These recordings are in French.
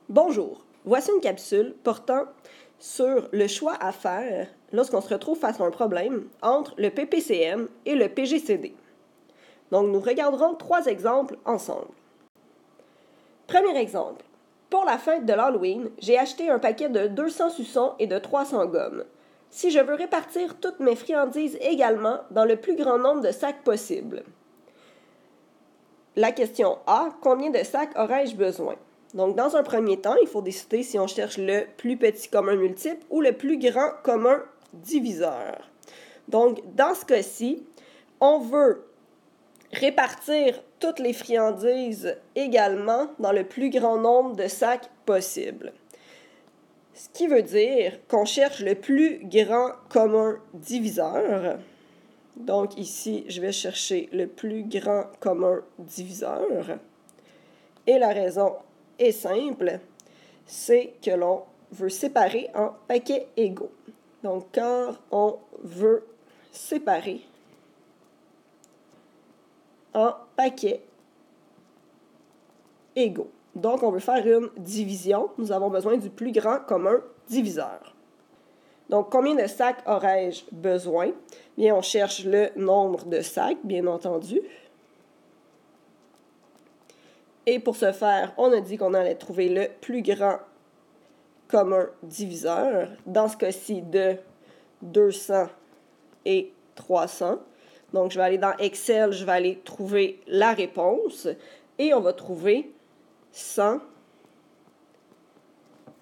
Bonjour, voici une capsule portant sur le choix à faire lorsqu'on se retrouve face à un problème entre le PPCM et le PGCD. Donc, nous regarderons 3 exemples ensemble. Premier exemple. Pour la fête de l'Halloween, j'ai acheté un paquet de 200 suçons et de 300 gommes. Si je veux répartir toutes mes friandises également dans le plus grand nombre de sacs possible. La question A, combien de sacs aurais-je besoin? Donc, dans un premier temps, il faut décider si on cherche le plus petit commun multiple ou le plus grand commun diviseur. Donc, dans ce cas-ci, on veut répartir toutes les friandises également dans le plus grand nombre de sacs possible. Ce qui veut dire qu'on cherche le plus grand commun diviseur. Donc, ici, je vais chercher le plus grand commun diviseur. Et la raison est simple, c'est que l'on veut séparer en paquets égaux. Donc, quand on veut séparer en paquets égaux. Donc, on veut faire une division. Nous avons besoin du plus grand commun diviseur. Donc, combien de sacs aurais-je besoin? Bien, on cherche le nombre de sacs, bien entendu. Et pour ce faire, on a dit qu'on allait trouver le plus grand commun diviseur. Dans ce cas-ci, de 200 et 300. Donc, je vais aller dans Excel, je vais aller trouver la réponse. Et on va trouver 100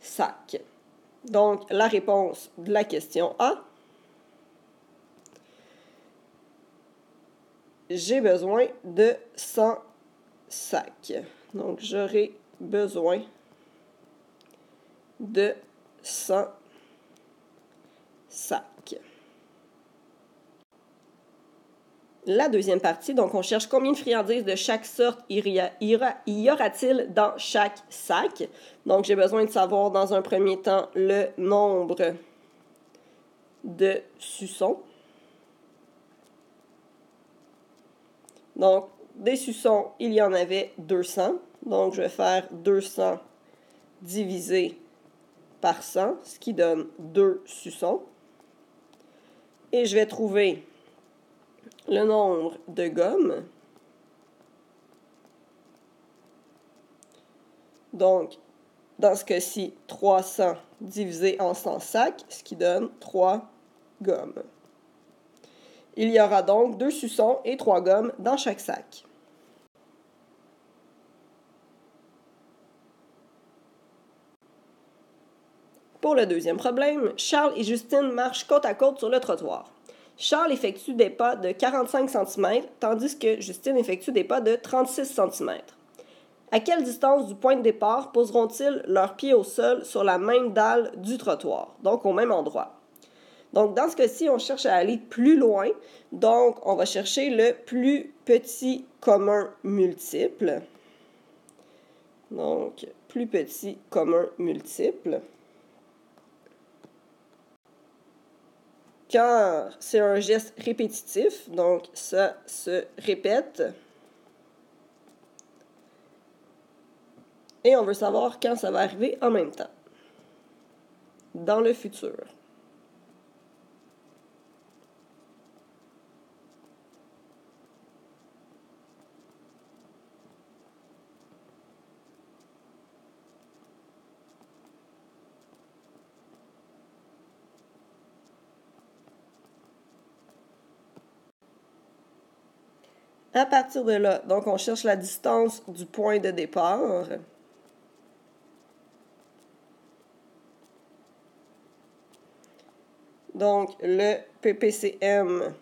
sacs. Donc, la réponse de la question A. J'ai besoin de 100 sacs. Donc, j'aurai besoin de 100 sacs. La deuxième partie, donc on cherche combien de friandises de chaque sorte y aura-t-il dans chaque sac. Donc, j'ai besoin de savoir dans un premier temps le nombre de suçons. Donc, des suçons, il y en avait 200. Donc, je vais faire 200 divisé par 100, ce qui donne 2 suçons. Et je vais trouver le nombre de gommes. Donc, dans ce cas-ci, 300 divisé en 100 sacs, ce qui donne 3 gommes. Il y aura donc 2 suçons et 3 gommes dans chaque sac. Pour le deuxième problème, Charles et Justine marchent côte à côte sur le trottoir. Charles effectue des pas de 45 cm, tandis que Justine effectue des pas de 36 cm. À quelle distance du point de départ poseront-ils leurs pieds au sol sur la même dalle du trottoir, donc au même endroit? Donc, dans ce cas-ci, on cherche à aller plus loin. Donc, on va chercher le plus petit commun multiple. Donc, plus petit commun multiple. Car c'est un geste répétitif, donc ça se répète. Et on veut savoir quand ça va arriver en même temps, dans le futur. À partir de là, donc on cherche la distance du point de départ. Donc, le PPCM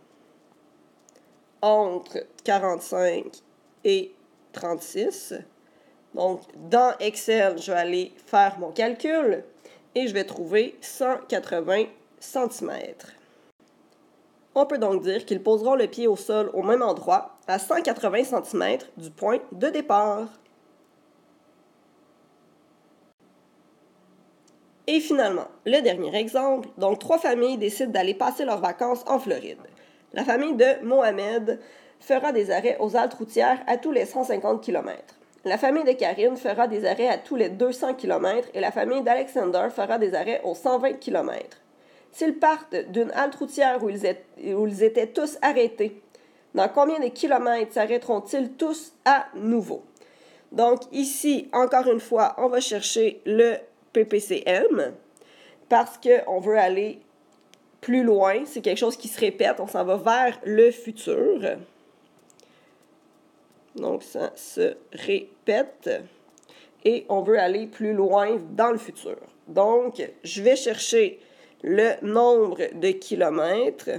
entre 45 et 36. Donc, dans Excel, je vais aller faire mon calcul et je vais trouver 180 cm. On peut donc dire qu'ils poseront le pied au sol au même endroit, à 180 cm du point de départ. Et finalement, le dernier exemple. Donc, 3 familles décident d'aller passer leurs vacances en Floride. La famille de Mohamed fera des arrêts aux haltes routières à tous les 150 km. La famille de Karine fera des arrêts à tous les 200 km et la famille d'Alexander fera des arrêts aux 120 km. S'ils partent d'une halte routière où ils étaient tous arrêtés, dans combien de kilomètres s'arrêteront-ils tous à nouveau? Donc ici, encore une fois, on va chercher le PPCM parce qu'on veut aller plus loin. C'est quelque chose qui se répète. On s'en va vers le futur. Donc ça se répète. Et on veut aller plus loin dans le futur. Donc, je vais chercher le nombre de kilomètres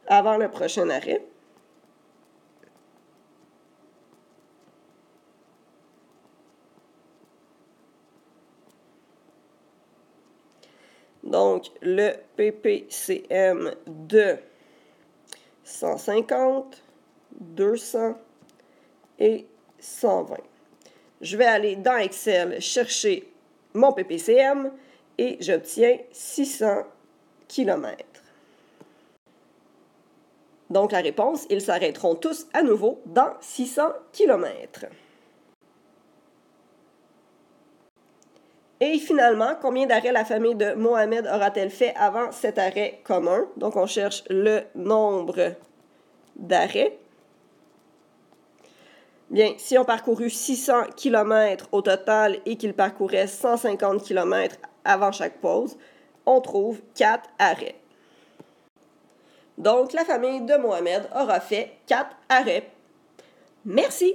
avant le prochain arrêt. Donc, le PPCM de 150, 200 et 120. Je vais aller dans Excel chercher mon PPCM et j'obtiens 600 km. Donc, la réponse, ils s'arrêteront tous à nouveau dans 600 km. Et finalement, combien d'arrêts la famille de Mohamed aura-t-elle fait avant cet arrêt commun? Donc, on cherche le nombre d'arrêts. Bien, si on parcouru 600 km au total et qu'il parcourait 150 km avant chaque pause, on trouve 4 arrêts. Donc, la famille de Mohamed aura fait 4 arrêts. Merci!